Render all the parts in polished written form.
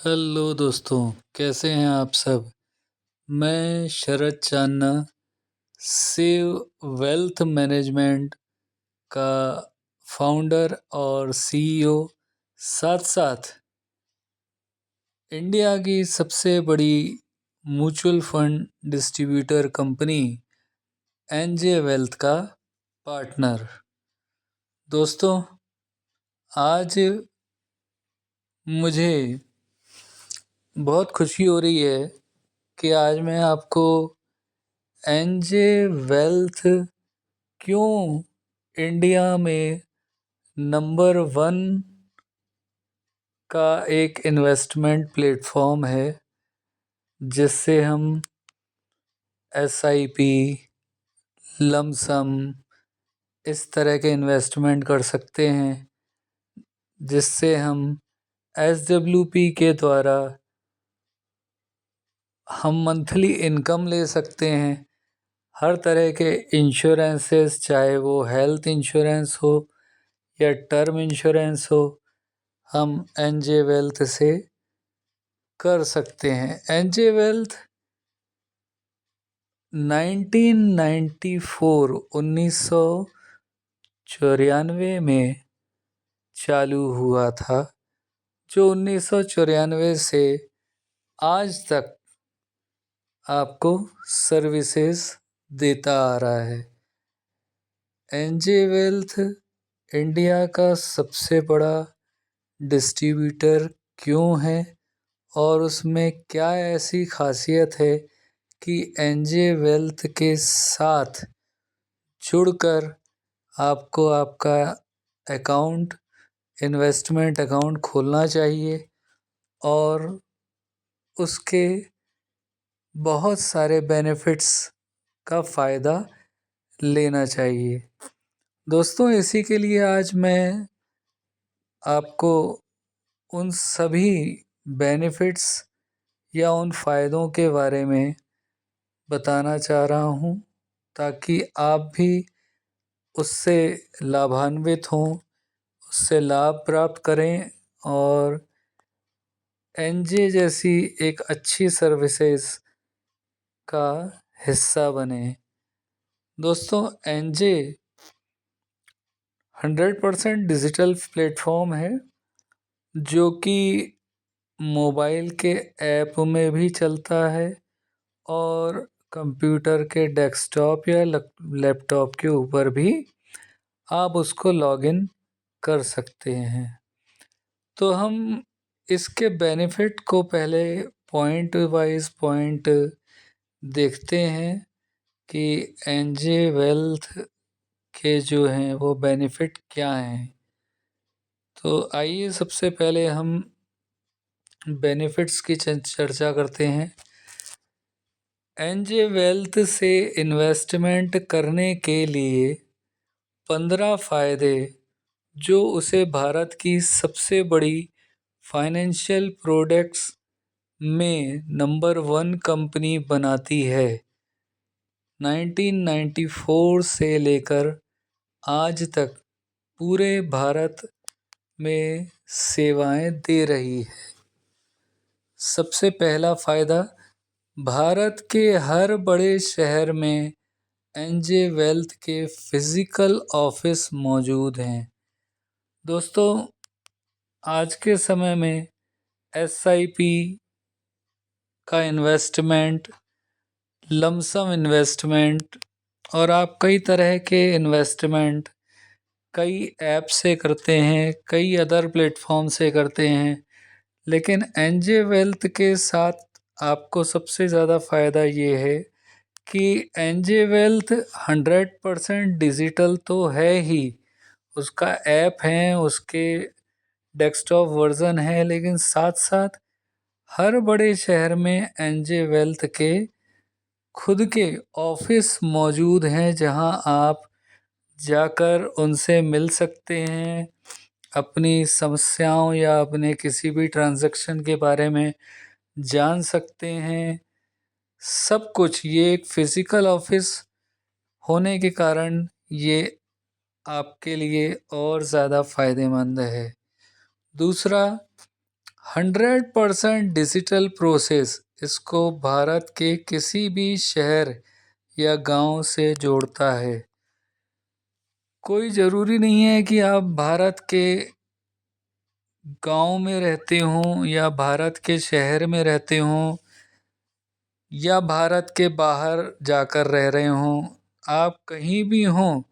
Hello दोस्तों, कैसे हैं आप सब। मैं शरद चांना, सेव वेल्थ मैनेजमेंट का फाउंडर और सीईओ, साथ साथ इंडिया की सबसे बड़ी mutual fund distributor company NJ wealth का पार्टनर। दोस्तों, आज मुझे बहुत खुशी हो रही है कि आज मैं आपको एनजे वेल्थ क्यों इंडिया में नंबर वन का एक इन्वेस्टमेंट प्लेटफॉर्म है, जिससे हम एसआईपी, लमसम इस तरह के इन्वेस्टमेंट कर सकते हैं, जिससे हम एसडब्ल्यूपी के द्वारा हम मंथली इनकम ले सकते हैं। हर तरह के इंश्योरेंसेस, चाहे वो हेल्थ इंश्योरेंस हो या टर्म इंश्योरेंस हो, हम एनजे वेल्थ से कर सकते हैं। एनजे वेल्थ 1994 में चालू हुआ था, जो 1994 से आज तक आपको सर्विसेज देता आ रहा है। एनजे वेल्थ इंडिया का सबसे बड़ा डिस्ट्रीब्यूटर क्यों है और उसमें क्या ऐसी खासियत है कि एनजे वेल्थ के साथ जुड़कर आपको आपका अकाउंट, इन्वेस्टमेंट अकाउंट खोलना चाहिए और उसके बहुत सारे बेनिफिट्स का फ़ायदा लेना चाहिए। दोस्तों, इसी के लिए आज मैं आपको उन सभी बेनिफिट्स या उन फ़ायदों के बारे में बताना चाह रहा हूँ, ताकि आप भी उससे लाभान्वित हों, उससे लाभ प्राप्त करें और एनजे जैसी एक अच्छी सर्विसेज का हिस्सा बने। दोस्तों, एनजे 100% डिजिटल प्लेटफॉर्म है, जो कि मोबाइल के ऐप में भी चलता है और कंप्यूटर के डेस्कटॉप या लैपटॉप के ऊपर भी आप उसको लॉगिन कर सकते हैं। तो हम इसके बेनिफिट को पहले पॉइंट वाइज पॉइंट देखते हैं कि एनजे वेल्थ के जो हैं वो बेनिफिट क्या हैं। तो आइए सबसे पहले हम बेनिफिट्स की चर्चा करते हैं। एनजे वेल्थ से इन्वेस्टमेंट करने के लिए 15 फ़ायदे, जो उसे भारत की सबसे बड़ी फाइनेंशियल प्रोडक्ट्स में नंबर वन कंपनी बनाती है। 1994 से लेकर आज तक पूरे भारत में सेवाएं दे रही है। सबसे पहला फ़ायदा, भारत के हर बड़े शहर में एनजे वेल्थ के फिज़िकल ऑफिस मौजूद हैं। दोस्तों, आज के समय में एसआईपी का इन्वेस्टमेंट, लमसम इन्वेस्टमेंट और आप कई तरह के इन्वेस्टमेंट कई ऐप से करते हैं, कई अदर प्लेटफॉर्म से करते हैं, लेकिन एनजे वेल्थ के साथ आपको सबसे ज़्यादा फ़ायदा ये है कि एनजे वेल्थ 100% डिजिटल तो है ही, उसका ऐप है, उसके डेस्कटॉप वर्ज़न है, लेकिन साथ साथ हर बड़े शहर में एनजे वेल्थ के खुद के ऑफिस मौजूद हैं, जहां आप जाकर उनसे मिल सकते हैं, अपनी समस्याओं या अपने किसी भी ट्रांजैक्शन के बारे में जान सकते हैं। सब कुछ ये एक फिज़िकल ऑफिस होने के कारण ये आपके लिए और ज़्यादा फ़ायदेमंद है। दूसरा, 100% डिजिटल प्रोसेस इसको भारत के किसी भी शहर या गांव से जोड़ता है। कोई ज़रूरी नहीं है कि आप भारत के गांव में रहते हों या भारत के शहर में रहते हों या भारत के बाहर जाकर रह रहे हों। आप कहीं भी हों,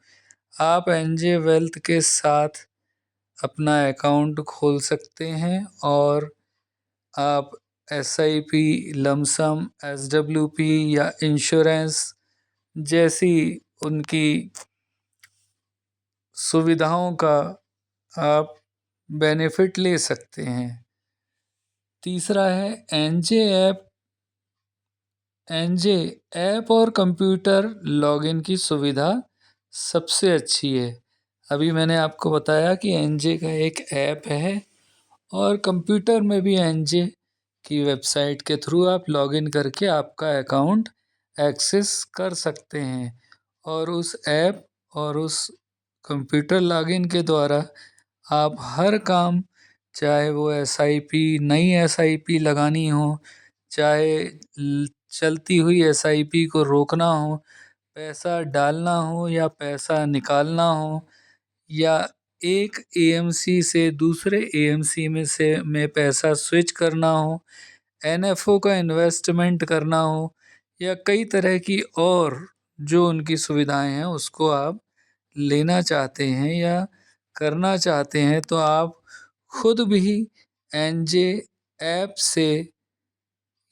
आप एनजे वेल्थ के साथ अपना अकाउंट खोल सकते हैं और आप एसआईपी, लमसम, एसडब्ल्यूपी या इंश्योरेंस जैसी उनकी सुविधाओं का आप बेनिफिट ले सकते हैं। तीसरा है एनजे ऐप। एनजे ऐप और कंप्यूटर लॉगिन की सुविधा सबसे अच्छी है। अभी मैंने आपको बताया कि एनजे का एक ऐप है और कंप्यूटर में भी एनजे की वेबसाइट के थ्रू आप लॉगिन करके आपका अकाउंट एक्सेस कर सकते हैं और उस ऐप और उस कंप्यूटर लॉगिन के द्वारा आप हर काम, चाहे वो एसआईपी, नई एसआईपी लगानी हो, चाहे चलती हुई एसआईपी को रोकना हो, पैसा डालना हो या पैसा निकालना हो, या एक एएमसी से दूसरे एएमसी में पैसा स्विच करना हो, एनएफओ का इन्वेस्टमेंट करना हो, या कई तरह की और जो उनकी सुविधाएं हैं उसको आप लेना चाहते हैं या करना चाहते हैं, तो आप खुद भी एनजे ऐप से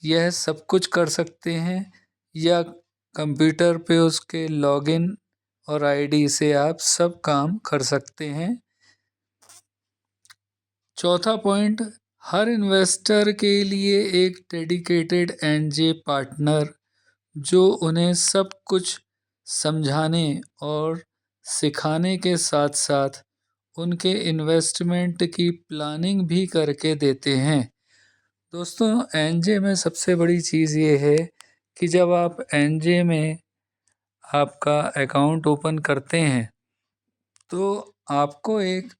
यह सब कुछ कर सकते हैं या कंप्यूटर पे उसके लॉगिन और आईडी से आप सब काम कर सकते हैं। चौथा पॉइंट, हर इन्वेस्टर के लिए एक डेडिकेटेड एनजे पार्टनर जो उन्हें सब कुछ समझाने और सिखाने के साथ साथ उनके इन्वेस्टमेंट की प्लानिंग भी करके देते हैं। दोस्तों, एनजे में सबसे बड़ी चीज़ ये है कि जब आप एनजे में आपका अकाउंट ओपन करते हैं तो आपको एक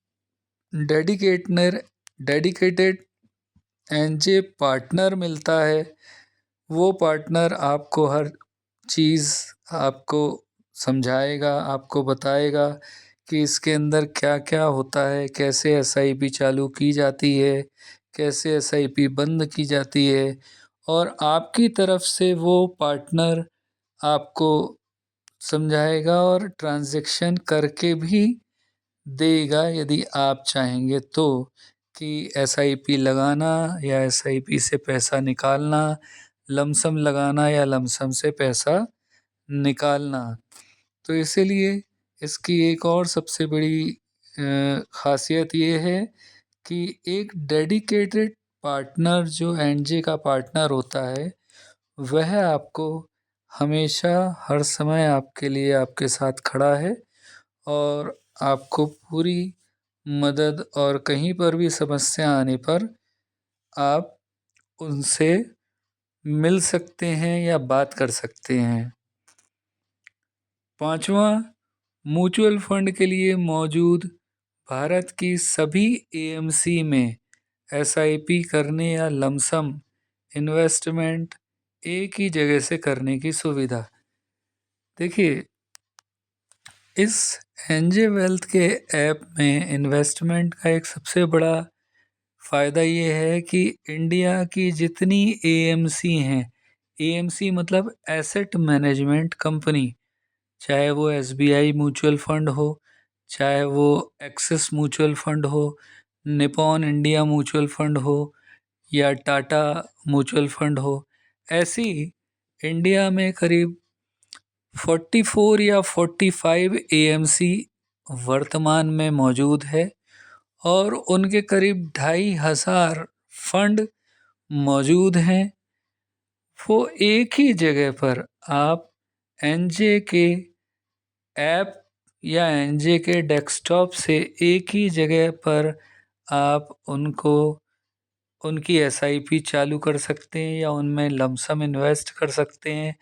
डेडिकेटेड एनजे पार्टनर मिलता है। वो पार्टनर आपको हर चीज़ आपको समझाएगा, आपको बताएगा कि इसके अंदर क्या क्या होता है, कैसे एसआईपी चालू की जाती है, कैसे एसआईपी बंद की जाती है, और आपकी तरफ से वो पार्टनर आपको समझाएगा और ट्रांजैक्शन करके भी देगा यदि आप चाहेंगे तो, कि एसआईपी लगाना या एसआईपी से पैसा निकालना, लमसम लगाना या लमसम से पैसा निकालना। तो इसीलिए इसकी एक और सबसे बड़ी ख़ासियत ये है कि एक डेडिकेटेड पार्टनर जो एनजे का पार्टनर होता है वह आपको हमेशा हर समय आपके लिए आपके साथ खड़ा है और आपको पूरी मदद, और कहीं पर भी समस्या आने पर आप उनसे मिल सकते हैं या बात कर सकते हैं। पांचवा, म्यूचुअल फंड के लिए मौजूद भारत की सभी एएमसी में एसआईपी करने या लमसम इन्वेस्टमेंट एक ही जगह से करने की सुविधा। देखिए, इस एनजे वेल्थ के ऐप में इन्वेस्टमेंट का एक सबसे बड़ा फ़ायदा ये है कि इंडिया की जितनी एएमसी हैं, एएमसी मतलब एसेट मैनेजमेंट कंपनी, चाहे वो एसबीआई म्यूचुअल फंड हो, चाहे वो एक्सिस म्यूचुअल फंड हो, निपॉन इंडिया म्यूचुअल फंड हो, या टाटा म्यूचुअल फंड हो, ऐसी इंडिया में करीब 44 या 45 एएमसी वर्तमान में मौजूद है और उनके करीब 2500 फंड मौजूद हैं। वो एक ही जगह पर आप एनजे के ऐप या एनजे के डेस्कटॉप से एक ही जगह पर आप उनको उनकी एसआईपी चालू कर सकते हैं या उनमें लमसम इन्वेस्ट कर सकते हैं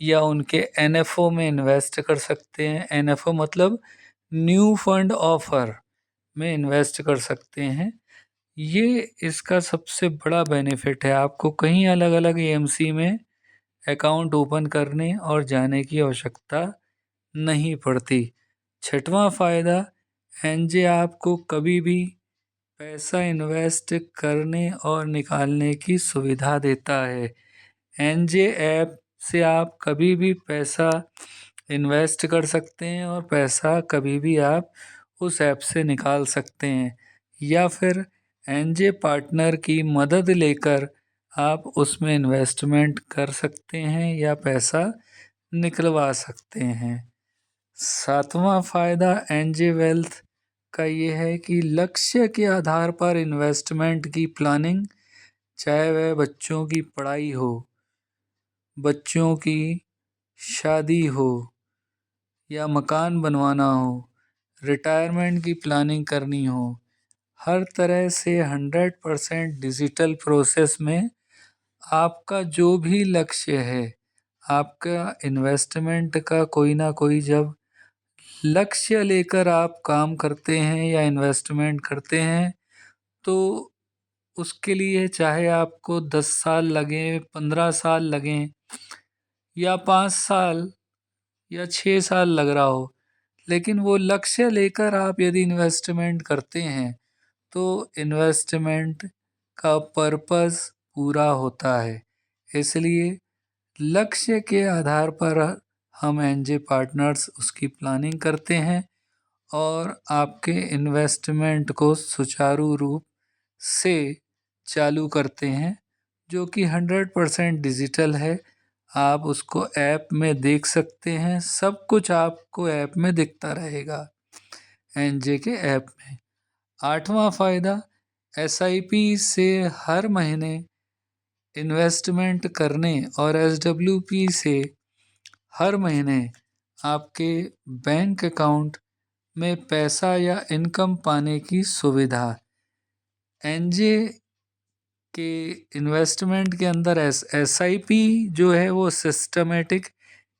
या उनके एनएफओ में इन्वेस्ट कर सकते हैं। एनएफओ मतलब न्यू फंड ऑफर में इन्वेस्ट कर सकते हैं, ये इसका सबसे बड़ा बेनिफिट है। आपको कहीं अलग अलग एएमसी में अकाउंट ओपन करने और जाने की आवश्यकता नहीं पड़ती। छठवां फ़ायदा, एनजे आपको कभी भी पैसा इन्वेस्ट करने और निकालने की सुविधा देता है। एनजे ऐप से आप कभी भी पैसा इन्वेस्ट कर सकते हैं और पैसा कभी भी आप उस ऐप से निकाल सकते हैं, या फिर एनजे पार्टनर की मदद लेकर आप उसमें इन्वेस्टमेंट कर सकते हैं या पैसा निकलवा सकते हैं। सातवां फायदा एनजे वेल्थ का ये है कि लक्ष्य के आधार पर इन्वेस्टमेंट की प्लानिंग, चाहे वह बच्चों की पढ़ाई हो, बच्चों की शादी हो या मकान बनवाना हो, रिटायरमेंट की प्लानिंग करनी हो, हर तरह से 100% डिजिटल प्रोसेस में आपका जो भी लक्ष्य है, आपका इन्वेस्टमेंट का कोई ना कोई जब लक्ष्य लेकर आप काम करते हैं या इन्वेस्टमेंट करते हैं, तो उसके लिए चाहे आपको 10 साल लगें, 15 साल लगें या 5 साल या 6 साल लग रहा हो, लेकिन वो लक्ष्य लेकर आप यदि इन्वेस्टमेंट करते हैं तो इन्वेस्टमेंट का पर्पस पूरा होता है। इसलिए लक्ष्य के आधार पर हम एनजे पार्टनर्स उसकी प्लानिंग करते हैं और आपके इन्वेस्टमेंट को सुचारू रूप से चालू करते हैं, जो कि 100% डिजिटल है। आप उसको ऐप में देख सकते हैं, सब कुछ आपको ऐप में दिखता रहेगा, एनजे के ऐप में। आठवां फ़ायदा, एसआईपी से हर महीने इन्वेस्टमेंट करने और एसडब्ल्यूपी से हर महीने आपके बैंक अकाउंट में पैसा या इनकम पाने की सुविधा। एनजे के इन्वेस्टमेंट के अंदर एसआईपी जो है वो सिस्टमेटिक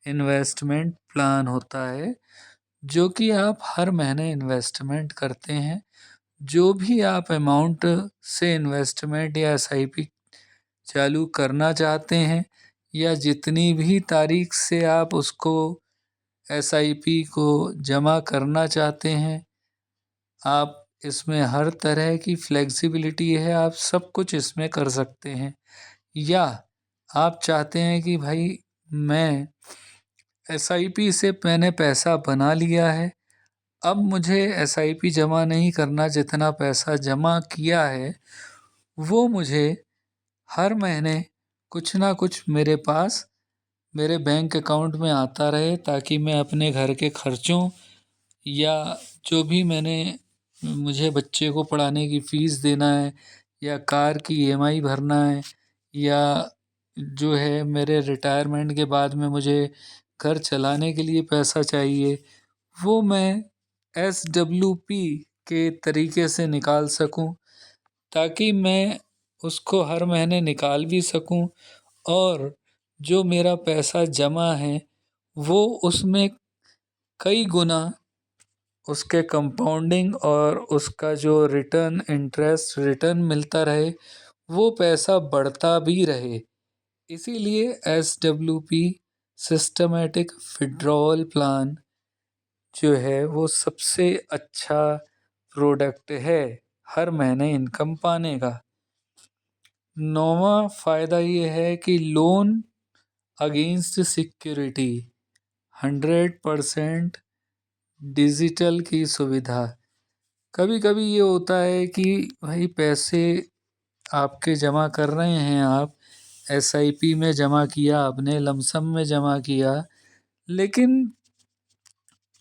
इन्वेस्टमेंट प्लान होता है, जो कि आप हर महीने इन्वेस्टमेंट करते हैं। जो भी आप अमाउंट से इन्वेस्टमेंट या एसआईपी चालू करना चाहते हैं या जितनी भी तारीख से आप उसको एसआईपी को जमा करना चाहते हैं, आप इसमें हर तरह की फ्लेक्सिबिलिटी है, आप सब कुछ इसमें कर सकते हैं। या आप चाहते हैं कि भाई मैं एसआईपी से मैंने पैसा बना लिया है, अब मुझे एसआईपी जमा नहीं करना, जितना पैसा जमा किया है वो मुझे हर महीने कुछ ना कुछ मेरे पास मेरे बैंक अकाउंट में आता रहे, ताकि मैं अपने घर के खर्चों या जो भी मुझे बच्चे को पढ़ाने की फ़ीस देना है या कार की ईएमआई भरना है या जो है मेरे रिटायरमेंट के बाद में मुझे घर चलाने के लिए पैसा चाहिए, वो मैं एसडब्ल्यूपी के तरीके से निकाल सकूं, ताकि मैं उसको हर महीने निकाल भी सकूं और जो मेरा पैसा जमा है वो उसमें कई गुना उसके कंपाउंडिंग और उसका जो रिटर्न, इंटरेस्ट रिटर्न मिलता रहे, वो पैसा बढ़ता भी रहे। इसीलिए एसडब्ल्यूपी सिस्टमेटिक विड्रॉल प्लान जो है वो सबसे अच्छा प्रोडक्ट है हर महीने इनकम पाने का। नौवां फ़ायदा ये है कि लोन अगेंस्ट सिक्योरिटी, 100% डिजिटल की सुविधा। कभी कभी ये होता है कि भाई पैसे आपके जमा कर रहे हैं, आप एसआईपी में जमा किया, आपने लमसम में जमा किया, लेकिन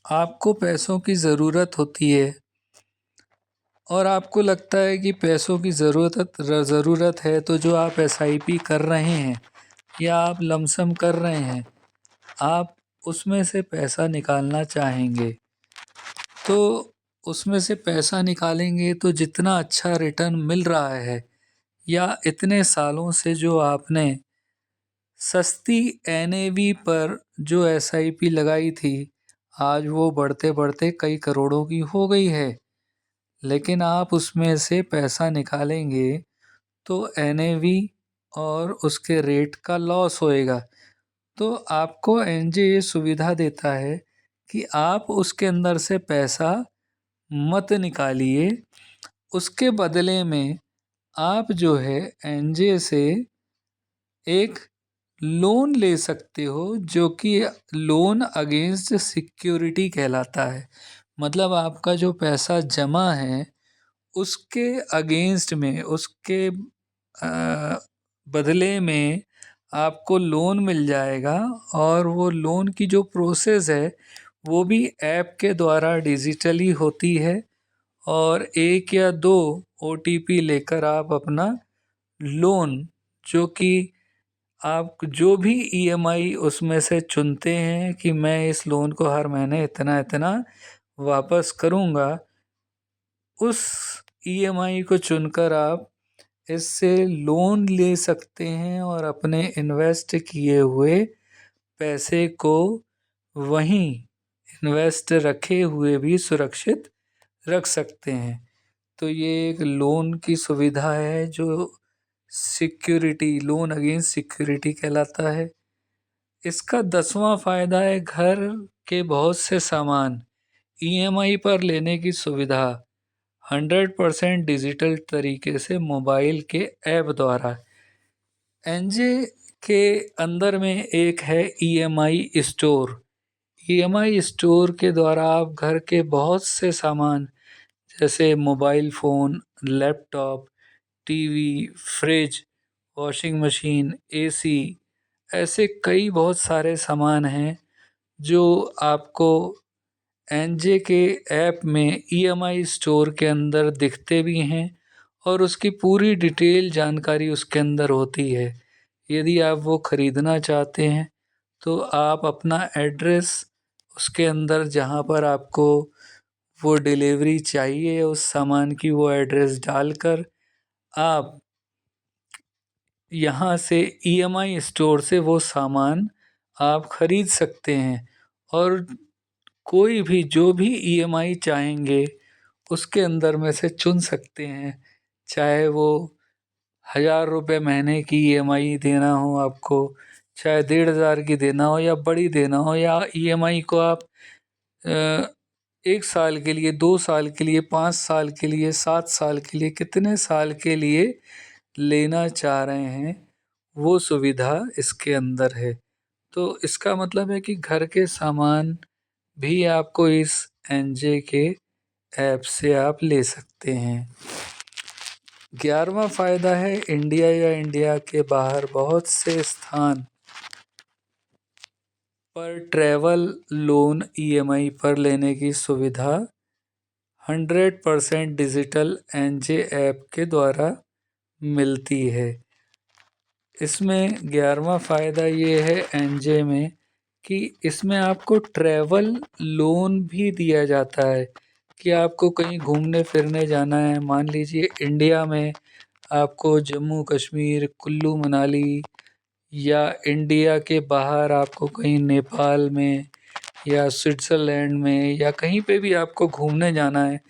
आपको पैसों की ज़रूरत होती है और आपको लगता है कि पैसों की ज़रूरत है, तो जो आप एसआईपी कर रहे हैं या आप लमसम कर रहे हैं, आप उसमें से पैसा निकालना चाहेंगे, तो उसमें से पैसा निकालेंगे तो जितना अच्छा रिटर्न मिल रहा है या इतने सालों से जो आपने सस्ती एनएवी पर जो एसआईपी लगाई थी, आज वो बढ़ते बढ़ते कई करोड़ों की हो गई है। लेकिन आप उसमें से पैसा निकालेंगे तो NAV और उसके रेट का लॉस होएगा। तो आपको एनजे ये सुविधा देता है कि आप उसके अंदर से पैसा मत निकालिए, उसके बदले में आप जो है एनजे से एक लोन ले सकते हो, जो कि लोन अगेंस्ट सिक्योरिटी कहलाता है। मतलब आपका जो पैसा जमा है उसके अगेंस्ट में, उसके बदले में आपको लोन मिल जाएगा। और वो लोन की जो प्रोसेस है वो भी ऐप के द्वारा डिजिटली होती है, और 1 या 2 OTP लेकर आप अपना लोन, जो कि आप जो भी EMI उसमें से चुनते हैं कि मैं इस लोन को हर महीने इतना इतना वापस करूँगा, उस EMI को चुनकर आप इससे लोन ले सकते हैं और अपने इन्वेस्ट किए हुए पैसे को वहीं इन्वेस्ट रखे हुए भी सुरक्षित रख सकते हैं। तो ये एक लोन की सुविधा है जो सिक्योरिटी, लोन अगेंस्ट सिक्योरिटी कहलाता है। इसका 10वां फायदा है घर के बहुत से सामान EMI पर लेने की सुविधा 100% डिजिटल तरीके से मोबाइल के ऐप द्वारा। एनजे के अंदर में एक है EMI स्टोर। EMI स्टोर के द्वारा आप घर के बहुत से सामान जैसे mobile phone, laptop, TV, fridge, washing machine, AC, ऐसे कई बहुत सारे सामान हैं जो आपको एनजे के ऐप में EMI स्टोर के अंदर दिखते भी हैं, और उसकी पूरी डिटेल जानकारी उसके अंदर होती है। यदि आप वो ख़रीदना चाहते हैं तो आप अपना एड्रेस उसके अंदर, जहाँ पर आपको वो डिलीवरी चाहिए उस सामान की, वो एड्रेस डालकर आप यहाँ से EMI स्टोर से वो सामान आप ख़रीद सकते हैं। और कोई भी जो भी EMI चाहेंगे उसके अंदर में से चुन सकते हैं, चाहे वो 1000 रुपये महीने की EMI देना हो आपको, चाहे 1500 की देना हो, या बड़ी देना हो, या EMI को आप 1 साल के लिए, 2 साल के लिए, 5 साल के लिए, 7 साल के लिए, कितने साल के लिए लेना चाह रहे हैं, वो सुविधा इसके अंदर है। तो इसका मतलब है कि घर के सामान भी आपको इस एनजे के ऐप से आप ले सकते हैं। 11वां फायदा है इंडिया या इंडिया के बाहर बहुत से स्थान पर ट्रैवल लोन EMI पर लेने की सुविधा 100% डिजिटल एनजे ऐप के द्वारा मिलती है। इसमें 11वां फ़ायदा ये है एनजे में कि इसमें आपको ट्रैवल लोन भी दिया जाता है कि आपको कहीं घूमने फिरने जाना है। मान लीजिए इंडिया में आपको जम्मू कश्मीर, कुल्लू मनाली, या इंडिया के बाहर आपको कहीं नेपाल में या स्विट्ज़रलैंड में या कहीं पे भी आपको घूमने जाना है,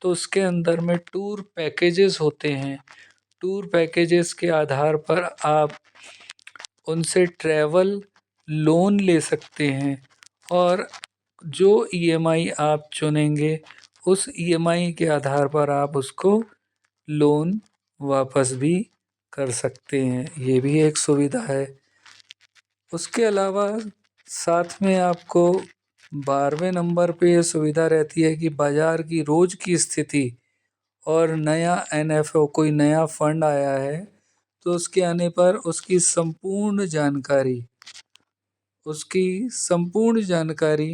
तो उसके अंदर में टूर पैकेजेस होते हैं। टूर पैकेजेस के आधार पर आप उनसे ट्रैवल लोन ले सकते हैं, और जो EMI आप चुनेंगे उस EMI के आधार पर आप उसको लोन वापस भी कर सकते हैं। ये भी एक सुविधा है। उसके अलावा साथ में आपको 12वें नंबर पे ये सुविधा रहती है कि बाज़ार की रोज़ की स्थिति और नया NFO, कोई नया फंड आया है तो उसके आने पर उसकी संपूर्ण जानकारी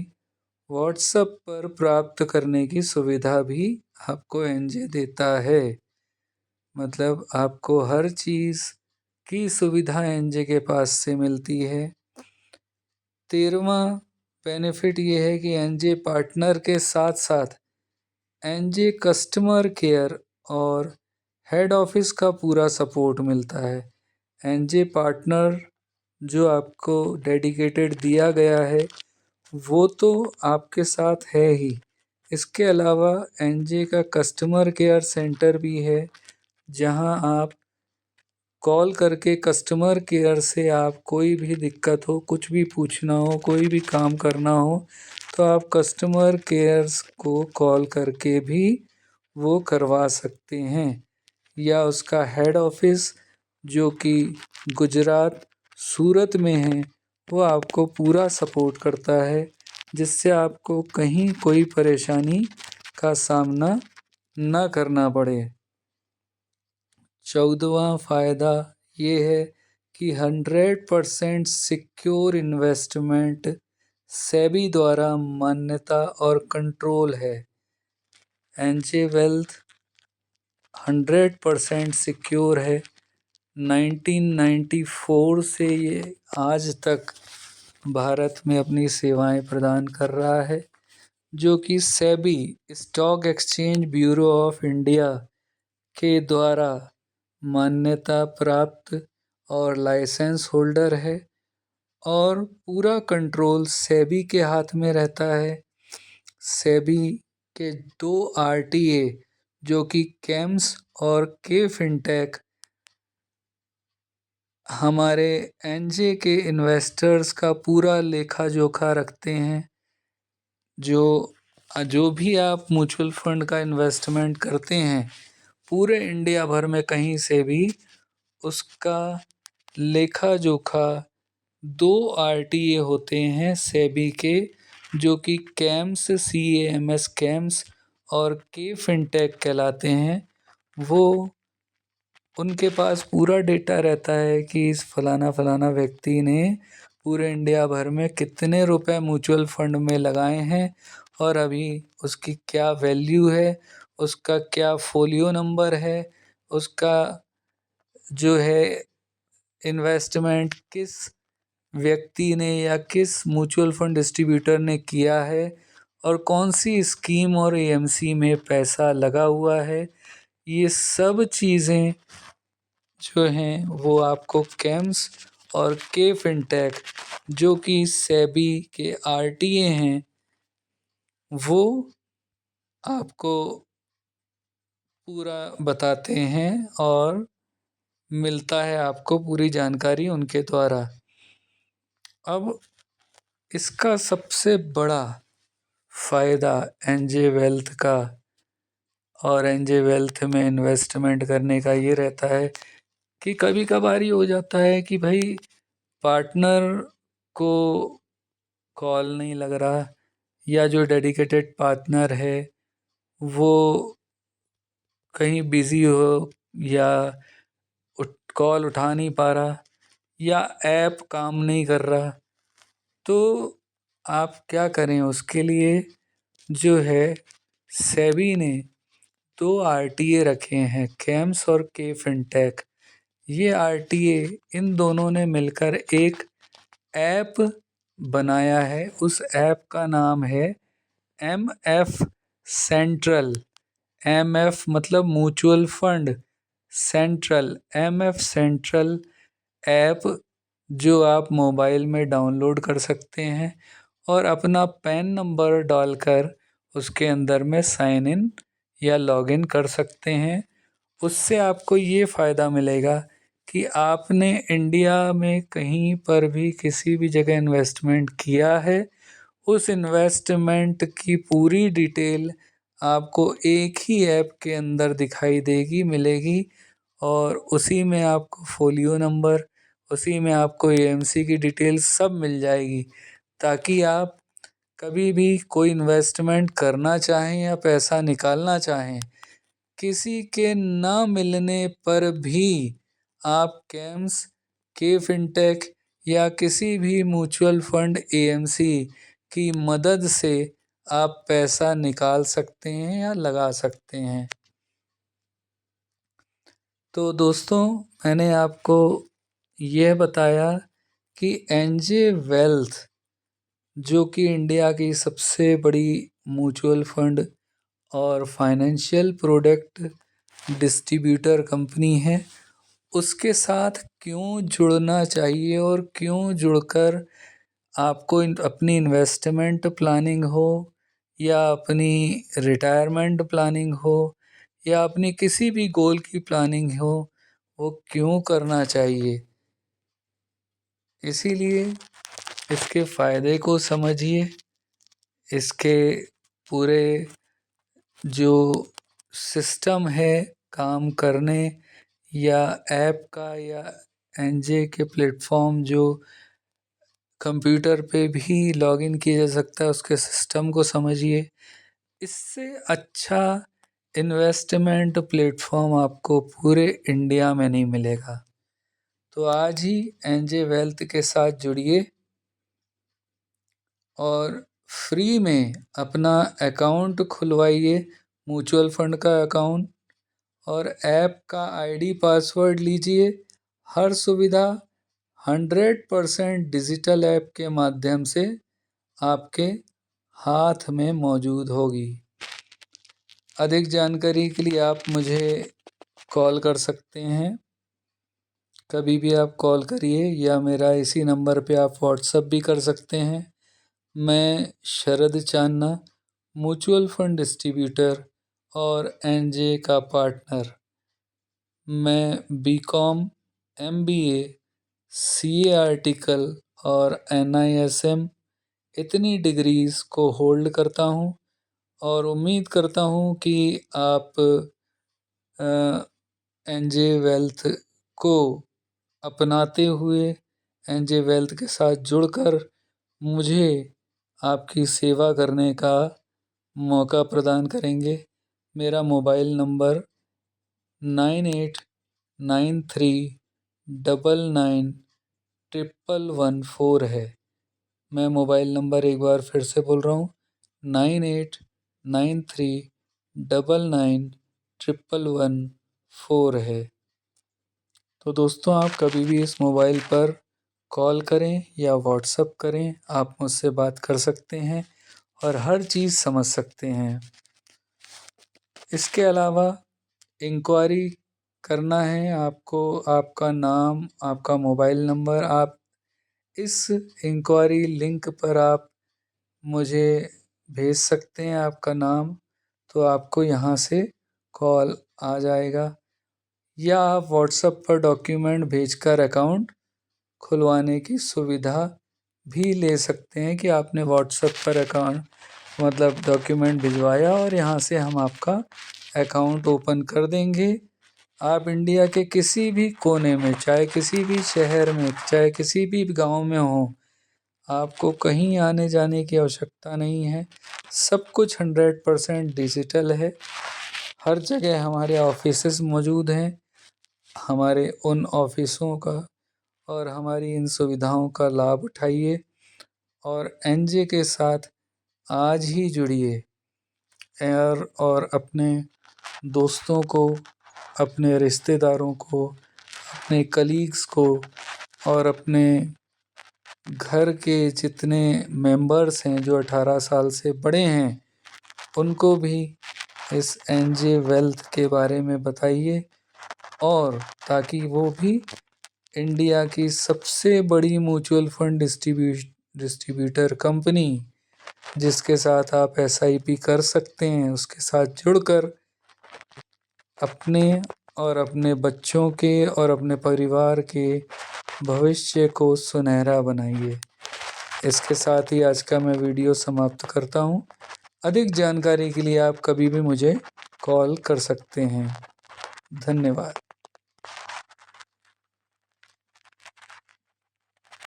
व्हाट्सएप पर प्राप्त करने की सुविधा भी आपको एनजे देता है। मतलब आपको हर चीज़ की सुविधा एनजे के पास से मिलती है। 13वां बेनिफिट ये है कि एनजे पार्टनर के साथ साथ एनजे कस्टमर केयर और हेड ऑफिस का पूरा सपोर्ट मिलता है। एनजे पार्टनर जो आपको डेडिकेटेड दिया गया है वो तो आपके साथ है ही, इसके अलावा एनजे का कस्टमर केयर सेंटर भी है, जहां आप कॉल करके कस्टमर केयर से आप कोई भी दिक्कत हो, कुछ भी पूछना हो, कोई भी काम करना हो, तो आप कस्टमर केयर्स को कॉल करके भी वो करवा सकते हैं। या उसका हेड ऑफिस जो कि गुजरात सूरत में है, वो आपको पूरा सपोर्ट करता है, जिससे आपको कहीं कोई परेशानी का सामना न करना पड़े। 14वां फ़ायदा ये है कि 100% सिक्योर इन्वेस्टमेंट सेबी द्वारा मान्यता और कंट्रोल है। एनजे वेल्थ 100% सिक्योर है। 1994 से ये आज तक भारत में अपनी सेवाएं प्रदान कर रहा है, जो कि SEBI stock exchange bureau of India के द्वारा मान्यता प्राप्त और लाइसेंस होल्डर है। और पूरा कंट्रोल सेबी के हाथ में रहता है। सेबी के 2 RTA जो कि केम्स और के फिनटेक हमारे एनजे के इन्वेस्टर्स का पूरा लेखा जोखा रखते हैं। जो भी आप म्यूचुअल फंड का इन्वेस्टमेंट करते हैं, पूरे इंडिया भर में कहीं से भी उसका लेखा जोखा 2 RTA होते हैं सेबी के, जो कि कैम्स CAMS कैम्स और के फिनटेक कहलाते हैं। वो उनके पास पूरा डेटा रहता है कि इस फलाना फलाना व्यक्ति ने पूरे इंडिया भर में कितने रुपए म्यूचुअल फंड में लगाए हैं और अभी उसकी क्या वैल्यू है, उसका क्या फोलियो नंबर है, उसका जो है इन्वेस्टमेंट किस व्यक्ति ने या किस म्यूचुअल फंड डिस्ट्रीब्यूटर ने किया है, और कौन सी स्कीम और AMC में पैसा लगा हुआ है। ये सब चीज़ें जो हैं वो आपको कैम्स और के फिनटेक जो कि सेबी के RTA हैं, वो आपको पूरा बताते हैं और मिलता है आपको पूरी जानकारी उनके द्वारा। अब इसका सबसे बड़ा फ़ायदा एनजे वेल्थ का और एनजे वेल्थ में इन्वेस्टमेंट करने का ये रहता है कि कभी कभार ही हो जाता है कि भाई पार्टनर को कॉल नहीं लग रहा, या जो डेडिकेटेड पार्टनर है वो कहीं बिजी हो, या कॉल उठा नहीं पा रहा, या ऐप काम नहीं कर रहा। तो आप क्या करें उसके लिए, जो है सेबी ने 2 RTA रखे हैं, कैम्स और के फिनटेक। ये RTA इन दोनों ने मिलकर एक ऐप बनाया है। उस ऐप का नाम है MF सेंट्रल। MF मतलब mutual fund, central, MF central app, जो आप मोबाइल में डाउनलोड कर सकते हैं और अपना पैन नंबर डालकर उसके अंदर में साइन इन या लॉगिन कर सकते हैं। उससे आपको ये फ़ायदा मिलेगा कि आपने इंडिया में कहीं पर भी किसी भी जगह इन्वेस्टमेंट किया है, उस इन्वेस्टमेंट की पूरी डिटेल आपको एक ही ऐप के अंदर दिखाई देगी, मिलेगी। और उसी में आपको फोलियो नंबर, उसी में आपको AMC की डिटेल सब मिल जाएगी, ताकि आप कभी भी कोई इन्वेस्टमेंट करना चाहें या पैसा निकालना चाहें, किसी के ना मिलने पर भी आप कैम्स, के फिनटेक या किसी भी म्यूचुअल फंड AMC की मदद से आप पैसा निकाल सकते हैं या लगा सकते हैं। तो दोस्तों, मैंने आपको यह बताया कि एनजे वेल्थ जो कि इंडिया की सबसे बड़ी म्यूचुअल फंड और फाइनेंशियल प्रोडक्ट डिस्ट्रीब्यूटर कंपनी है, उसके साथ क्यों जुड़ना चाहिए और क्यों जुड़कर आपको अपनी इन्वेस्टमेंट प्लानिंग हो या अपनी रिटायरमेंट प्लानिंग हो या अपनी किसी भी गोल की प्लानिंग हो, वो क्यों करना चाहिए। इसीलिए इसके फ़ायदे को समझिए, इसके पूरे जो सिस्टम है काम करने या ऐप का या एनजे के प्लेटफॉर्म जो कंप्यूटर पे भी लॉगिन किया जा सकता है, उसके सिस्टम को समझिए। इससे अच्छा इन्वेस्टमेंट प्लेटफॉर्म आपको पूरे इंडिया में नहीं मिलेगा। तो आज ही एनजे वेल्थ के साथ जुड़िए और फ्री में अपना अकाउंट खुलवाइए, म्यूचुअल फंड का अकाउंट, और ऐप का आईडी पासवर्ड लीजिए। हर सुविधा 100% डिजिटल ऐप के माध्यम से आपके हाथ में मौजूद होगी। अधिक जानकारी के लिए आप मुझे कॉल कर सकते हैं, कभी भी आप कॉल करिए, या मेरा इसी नंबर पे आप व्हाट्सएप भी कर सकते हैं। मैं शरद चांना, म्यूचुअल फंड डिस्ट्रीब्यूटर और एनजे का पार्टनर। मैं बीकॉम, एमबीए, सीए आर्टिकल और एनआईएसएम इतनी डिग्रीज़ को होल्ड करता हूँ और उम्मीद करता हूँ कि आप एनजे वेल्थ को अपनाते हुए एनजे वेल्थ के साथ जुड़कर मुझे आपकी सेवा करने का मौका प्रदान करेंगे। मेरा मोबाइल नंबर 9893991114 है। मैं मोबाइल नंबर एक बार फिर से बोल रहा हूँ, 9893991114 है। तो दोस्तों, आप कभी भी इस मोबाइल पर कॉल करें या व्हाट्सएप करें, आप मुझसे बात कर सकते हैं और हर चीज़ समझ सकते हैं। इसके अलावा इंक्वायरी करना है आपको, आपका नाम, आपका मोबाइल नंबर, आप इस इंक्वायरी लिंक पर आप मुझे भेज सकते हैं आपका नाम, तो आपको यहाँ से कॉल आ जाएगा। या आप व्हाट्सएप पर डॉक्यूमेंट भेजकर अकाउंट खुलवाने की सुविधा भी ले सकते हैं कि आपने व्हाट्सएप पर अकाउंट मतलब डॉक्यूमेंट भिजवाया और यहाँ से हम आपका अकाउंट ओपन कर देंगे। आप इंडिया के किसी भी कोने में, चाहे किसी भी शहर में, चाहे किसी भी गांव में हो, आपको कहीं आने जाने की आवश्यकता नहीं है। सब कुछ 100% डिजिटल है। हर जगह हमारे ऑफिसेस मौजूद हैं। हमारे उन ऑफिसों का और हमारी इन सुविधाओं का लाभ उठाइए और एनजे के साथ आज ही जुड़िए और अपने दोस्तों को, अपने रिश्तेदारों को, अपने कलीग्स को और अपने घर के जितने मेंबर्स हैं जो 18 साल से बड़े हैं, उनको भी इस एनजे वेल्थ के बारे में बताइए, और ताकि वो भी इंडिया की सबसे बड़ी म्यूचुअल फंड डिस्ट्रीब्यूटर कंपनी, जिसके साथ आप एसआईपी कर सकते हैं, उसके साथ जुड़कर अपने और अपने बच्चों के और अपने परिवार के भविष्य को सुनहरा बनाइए। इसके साथ ही आज का मैं वीडियो समाप्त करता हूँ। अधिक जानकारी के लिए आप कभी भी मुझे कॉल कर सकते हैं। धन्यवाद।